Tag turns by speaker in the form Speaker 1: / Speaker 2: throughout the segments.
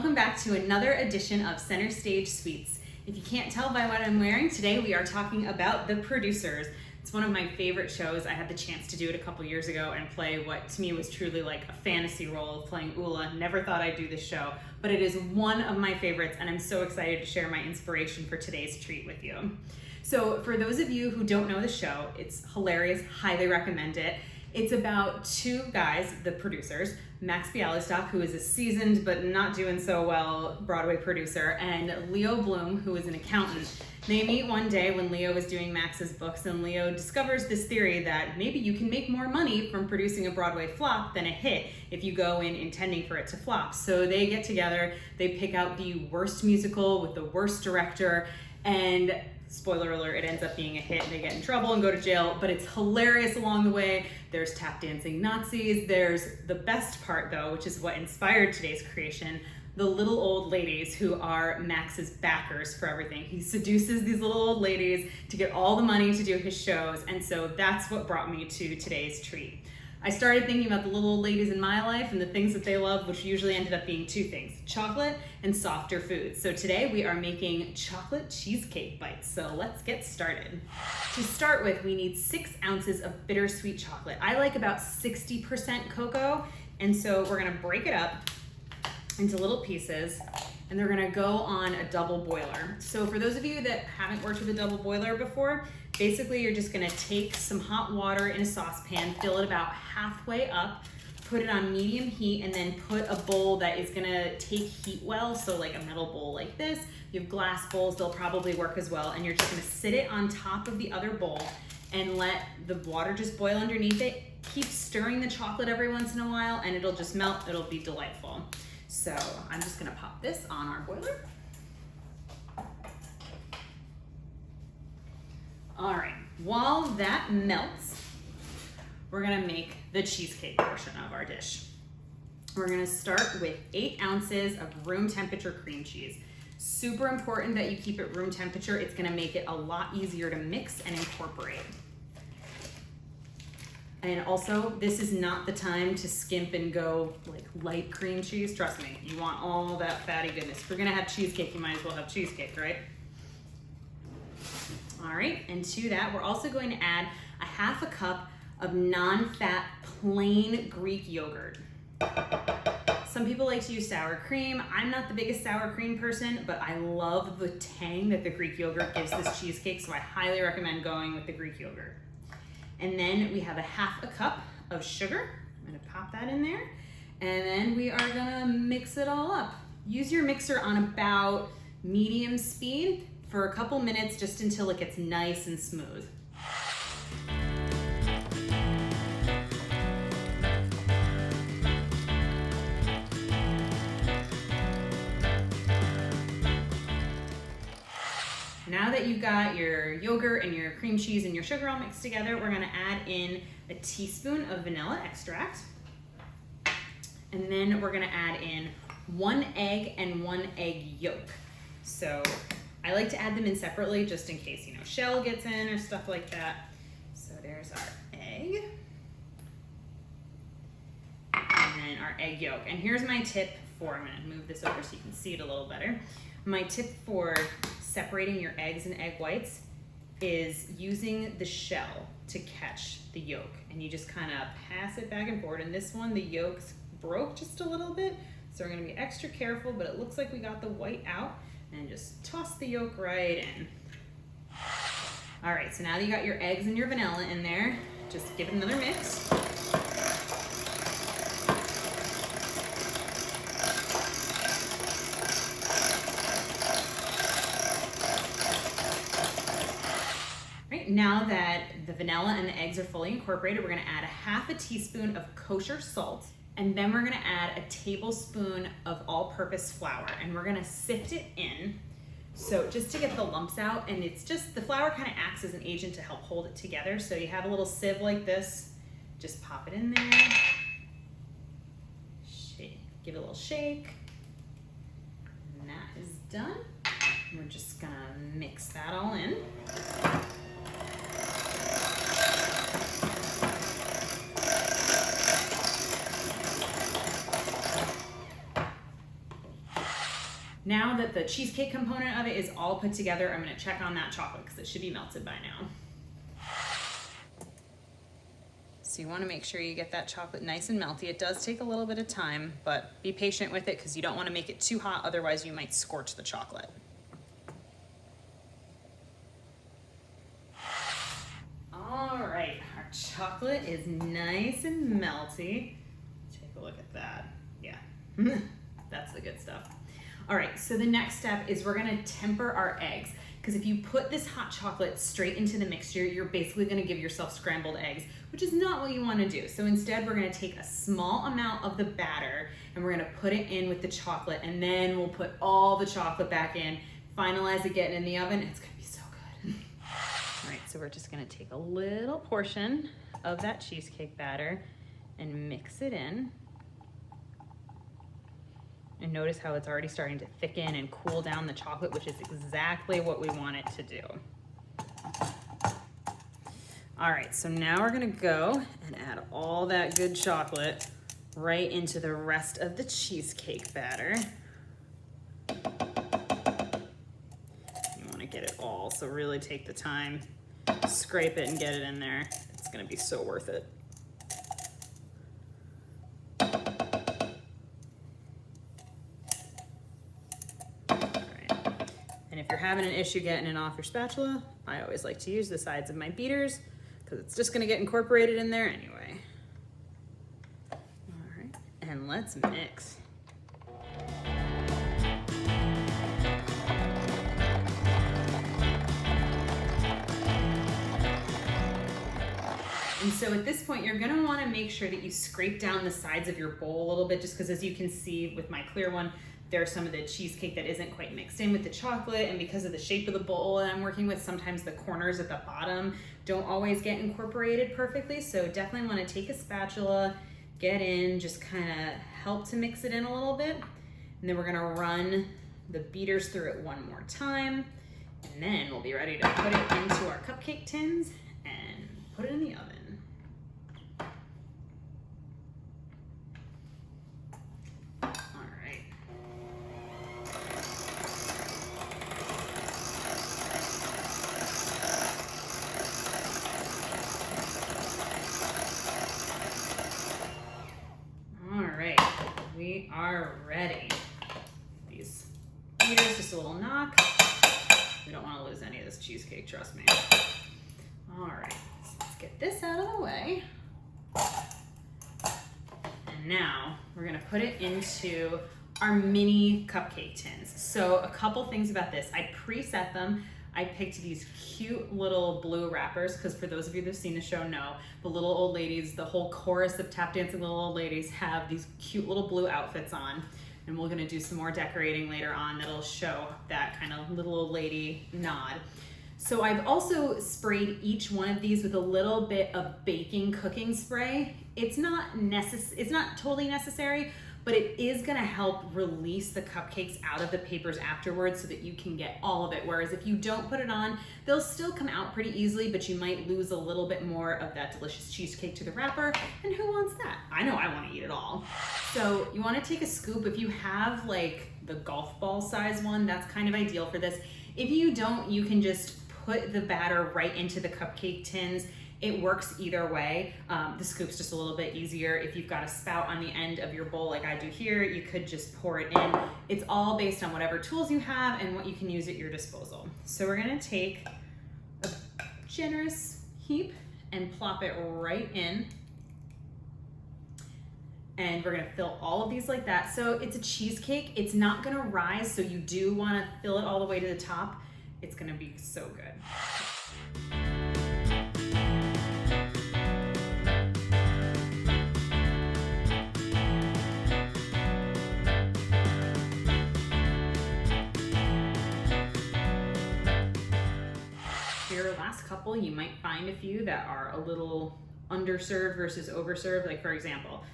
Speaker 1: welcome back to another edition of Center Stage Sweets. If you can't tell by what I'm wearing, today we are talking about The Producers. It's one of my favorite shows. I had the chance to do it a couple years ago and play what to me was truly like a fantasy role of playing Ula. Never thought I'd do this show, but it is one of my favorites and I'm so excited to share my inspiration for today's treat with you. So for those of you who don't know the show, it's hilarious, highly recommend it. It's about two guys, the producers, Max Bialystock, who is a seasoned but not doing so well Broadway producer, and Leo Bloom, who is an accountant. They meet one day when Leo is doing Max's books, and Leo discovers this theory that maybe you can make more money from producing a Broadway flop than a hit if you go in intending for it to flop. So they get together, they pick out the worst musical with the worst director, and spoiler alert, it ends up being a hit and they get in trouble and go to jail, but it's hilarious along the way. There's tap dancing Nazis. There's the best part though, which is what inspired today's creation, the little old ladies who are Max's backers for everything. He seduces these little old ladies to get all the money to do his shows, and so that's what brought me to today's treat. I started thinking about the little old ladies in my life and the things that they love, which usually ended up being two things, chocolate and softer foods. So today we are making chocolate cheesecake bites. So let's get started. To start with, we need 6 ounces of bittersweet chocolate. I like about 60% cocoa, and so we're gonna break it up into little pieces, and they're gonna go on a double boiler. So for those of you that haven't worked with a double boiler before, basically you're just gonna take some hot water in a saucepan, fill it about halfway up, put it on medium heat, and then put a bowl that is gonna take heat well, so like a metal bowl like this. You have glass bowls, they'll probably work as well, and you're just gonna sit it on top of the other bowl and let the water just boil underneath it. Keep stirring the chocolate every once in a while and it'll just melt, it'll be delightful. So I'm just gonna pop this on our boiler. All right, while that melts, we're gonna make the cheesecake portion of our dish. We're gonna start with 8 ounces of room temperature cream cheese. Super important that you keep it room temperature. It's gonna make it a lot easier to mix and incorporate. And also, this is not the time to skimp and go like light cream cheese. Trust me, you want all that fatty goodness. If we're gonna have cheesecake, you might as well have cheesecake, right? All right, and to that, we're also going to add a half a cup of non-fat plain Greek yogurt. Some people like to use sour cream. I'm not the biggest sour cream person, but I love the tang that the Greek yogurt gives this cheesecake, so I highly recommend going with the Greek yogurt. And then we have a half a cup of sugar. I'm gonna pop that in there. And then we are gonna mix it all up. Use your mixer on about medium speed for a couple minutes, just until it gets nice and smooth. Now that you've got your yogurt and your cream cheese and your sugar all mixed together, we're gonna add in a teaspoon of vanilla extract. And then we're gonna add in 1 egg and 1 egg yolk. So I like to add them in separately just in case, you know, shell gets in or stuff like that. So there's our egg. And then our egg yolk. And here's my tip for, I'm gonna move this over so you can see it a little better. My tip for separating your eggs and egg whites is using the shell to catch the yolk. And you just kind of pass it back and forth. And this one, the yolks broke just a little bit. So we're gonna be extra careful, but it looks like we got the white out. And just toss the yolk right in. All right, so now that you got your eggs and your vanilla in there, just give it another mix. Right, now that the vanilla and the eggs are fully incorporated, we're gonna add a half a teaspoon of kosher salt. And then we're gonna add a tablespoon of all-purpose flour, and we're gonna sift it in. So just to get the lumps out, and it's just, the flour kind of acts as an agent to help hold it together. So you have a little sieve like this, just pop it in there. Shake, give it a little shake. And that is done. We're just gonna mix that all in. Now that the cheesecake component of it is all put together, I'm gonna check on that chocolate because it should be melted by now. So you wanna make sure you get that chocolate nice and melty. It does take a little bit of time, but be patient with it because you don't wanna make it too hot, otherwise you might scorch the chocolate. All right, our chocolate is nice and melty. Take a look at that. Yeah, that's the good stuff. All right, so the next step is we're gonna temper our eggs, because if you put this hot chocolate straight into the mixture, you're basically gonna give yourself scrambled eggs, which is not what you wanna do. So instead, we're gonna take a small amount of the batter and we're gonna put it in with the chocolate, and then we'll put all the chocolate back in, finalize it, get it in the oven. It's gonna be so good. All right, so we're just gonna take a little portion of that cheesecake batter and mix it in. And notice how it's already starting to thicken and cool down the chocolate, which is exactly what we want it to do. All right, so now we're gonna go and add all that good chocolate right into the rest of the cheesecake batter. You wanna get it all, so really take the time, scrape it and get it in there. It's gonna be so worth it. If you're having an issue getting it off your spatula, I always like to use the sides of my beaters because it's just gonna get incorporated in there anyway. All right, and let's mix. And so at this point, you're gonna wanna make sure that you scrape down the sides of your bowl a little bit, just because as you can see with my clear one, there's some of the cheesecake that isn't quite mixed in with the chocolate, and because of the shape of the bowl that I'm working with, sometimes the corners at the bottom don't always get incorporated perfectly. So definitely wanna take a spatula, get in, just kinda help to mix it in a little bit. And then we're gonna run the beaters through it one more time. And then we'll be ready to put it into our cupcake tins and put it in the oven. We are ready. These beaters, just a little knock. We don't want to lose any of this cheesecake, trust me. All right, so let's get this out of the way. And now we're gonna put it into our mini cupcake tins. So a couple things about this. I preset them. I picked these cute little blue wrappers because for those of you that have seen the show know, the little old ladies, the whole chorus of tap dancing little old ladies have these cute little blue outfits on. And we're gonna do some more decorating later on that'll show that kind of little old lady nod. So I've also sprayed each one of these with a little bit of baking cooking spray. It's not totally necessary, but it is gonna help release the cupcakes out of the papers afterwards so that you can get all of it. Whereas if you don't put it on, they'll still come out pretty easily, but you might lose a little bit more of that delicious cheesecake to the wrapper. And who wants that? I know I wanna eat it all. So you wanna take a scoop. If you have like the golf ball size one, that's kind of ideal for this. If you don't, you can just put the batter right into the cupcake tins. It works either way. The scoop's just a little bit easier. If you've got a spout on the end of your bowl like I do here, you could just pour it in. It's all based on whatever tools you have and what you can use at your disposal. So we're gonna take a generous heap and plop it right in. And we're gonna fill all of these like that. So it's a cheesecake, it's not gonna rise, so you do wanna fill it all the way to the top. It's gonna be so good. Your last couple, you might find a few that are a little underserved versus overserved. Like for example,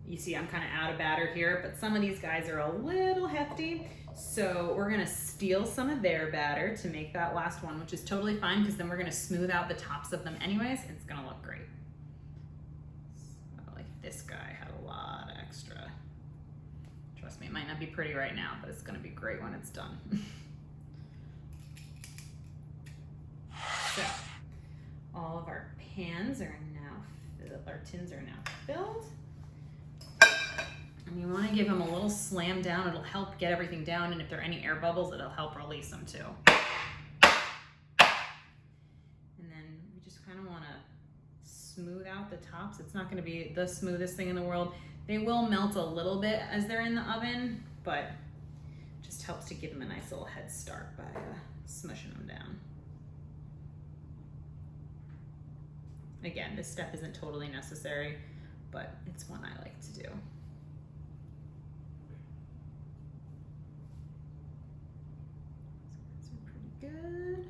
Speaker 1: you see I'm kind of out of batter here, but some of these guys are a little hefty. So we're gonna steal some of their batter to make that last one, which is totally fine because then we're gonna smooth out the tops of them anyways. It's gonna look great. So, like this guy had a lot of extra. Trust me, it might not be pretty right now, but it's gonna be great when it's done. So, all of our pans are now, our tins are now filled. And you wanna give them a little slam down. It'll help get everything down, and if there are any air bubbles, it'll help release them too. And then we just kinda wanna smooth out the tops. It's not gonna be the smoothest thing in the world. They will melt a little bit as they're in the oven, but it just helps to give them a nice little head start by smushing them down. Again, this step isn't totally necessary, but it's one I like to do. So these are pretty good.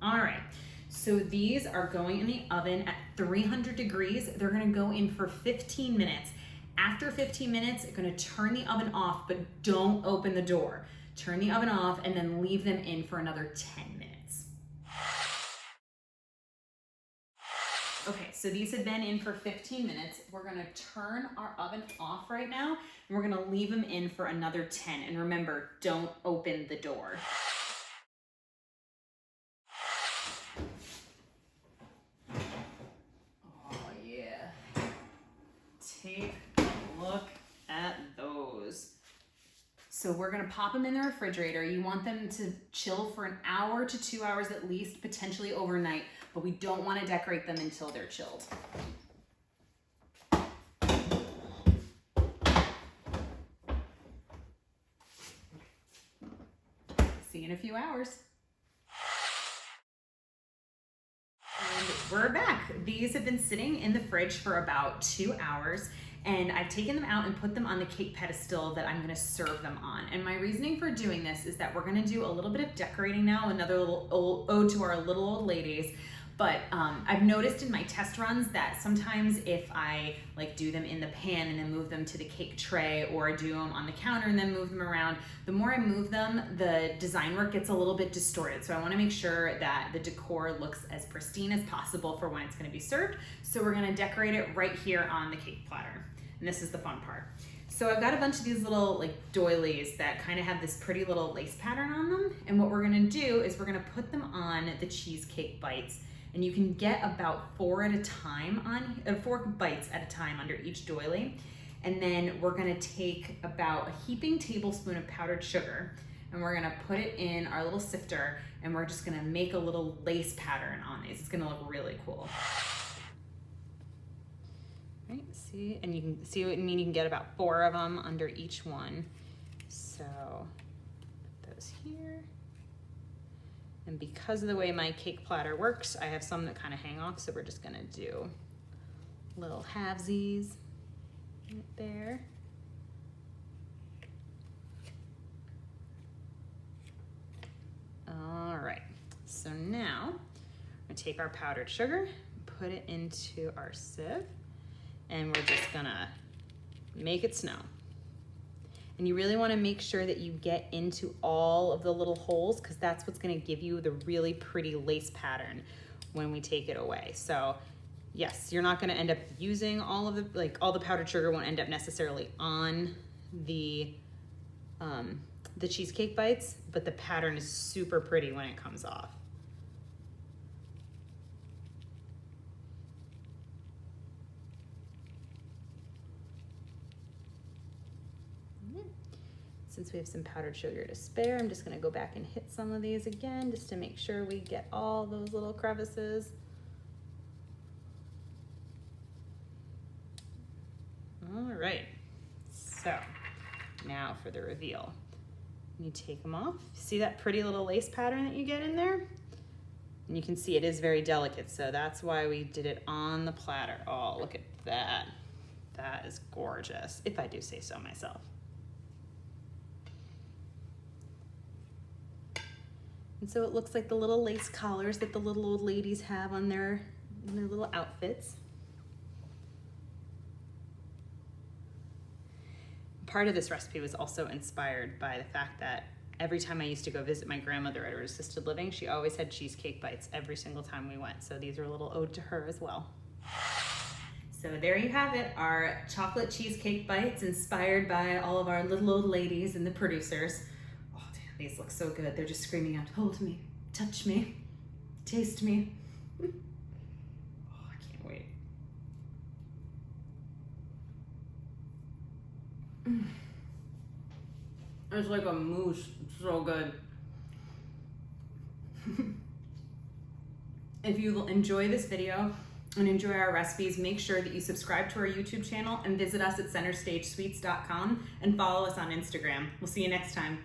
Speaker 1: All right, so these are going in the oven at 300 degrees. They're gonna go in for 15 minutes. After 15 minutes, you're gonna turn the oven off, but don't open the door. Turn the oven off and then leave them in for another 10 minutes. Okay, so these have been in for 15 minutes. We're gonna turn our oven off right now, and we're gonna leave them in for another 10. And remember, don't open the door. Oh yeah. Take a look at those. So we're gonna pop them in the refrigerator. You want them to chill for an hour to 2 hours at least, potentially overnight, but we don't wanna decorate them until they're chilled. See you in a few hours. And we're back. These have been sitting in the fridge for about 2 hours, and I've taken them out and put them on the cake pedestal that I'm gonna serve them on. And my reasoning for doing this is that we're gonna do a little bit of decorating now, another little ode to our little old ladies. But I've noticed in my test runs that sometimes if I like do them in the pan and then move them to the cake tray, or do them on the counter and then move them around, the more I move them, the design work gets a little bit distorted. So I wanna make sure that the decor looks as pristine as possible for when it's gonna be served. So we're gonna decorate it right here on the cake platter. And this is the fun part. So I've got a bunch of these little like doilies that kind of have this pretty little lace pattern on them. And what we're gonna do is we're gonna put them on the cheesecake bites. And you can get about 4 at a time on 4 bites at a time under each doily. And then we're gonna take about a heaping tablespoon of powdered sugar, and we're gonna put it in our little sifter, and we're just gonna make a little lace pattern on these. It's gonna look really cool. Right, see, and you can see what I mean. You can get about 4 of them under each one. So put those here. And because of the way my cake platter works, I have some that kind of hang off, so we're just gonna do little halvesies right there. All right, so now I'm gonna take our powdered sugar, put it into our sieve, and we're just gonna make it snow. And you really wanna make sure that you get into all of the little holes, because that's what's gonna give you the really pretty lace pattern when we take it away. So yes, you're not gonna end up using all of all the powdered sugar won't end up necessarily on the cheesecake bites, but the pattern is super pretty when it comes off. Since we have some powdered sugar to spare, I'm just gonna go back and hit some of these again just to make sure we get all those little crevices. All right, so now for the reveal. You take them off. See that pretty little lace pattern that you get in there? And you can see it is very delicate, so that's why we did it on the platter. Oh, look at that. That is gorgeous, if I do say so myself. And so it looks like the little lace collars that the little old ladies have on their little outfits. Part of this recipe was also inspired by the fact that every time I used to go visit my grandmother at her assisted living, she always had cheesecake bites every single time we went. So these are a little ode to her as well. So there you have it, our chocolate cheesecake bites inspired by all of our little old ladies and the producers. Oh, damn, these look so good. They're just screaming out, hold me, touch me, taste me. Oh, I can't wait. It's like a mousse, it's so good. If you enjoy this video and enjoy our recipes, make sure that you subscribe to our YouTube channel and visit us at centerstagesweets.com and follow us on Instagram. We'll see you next time.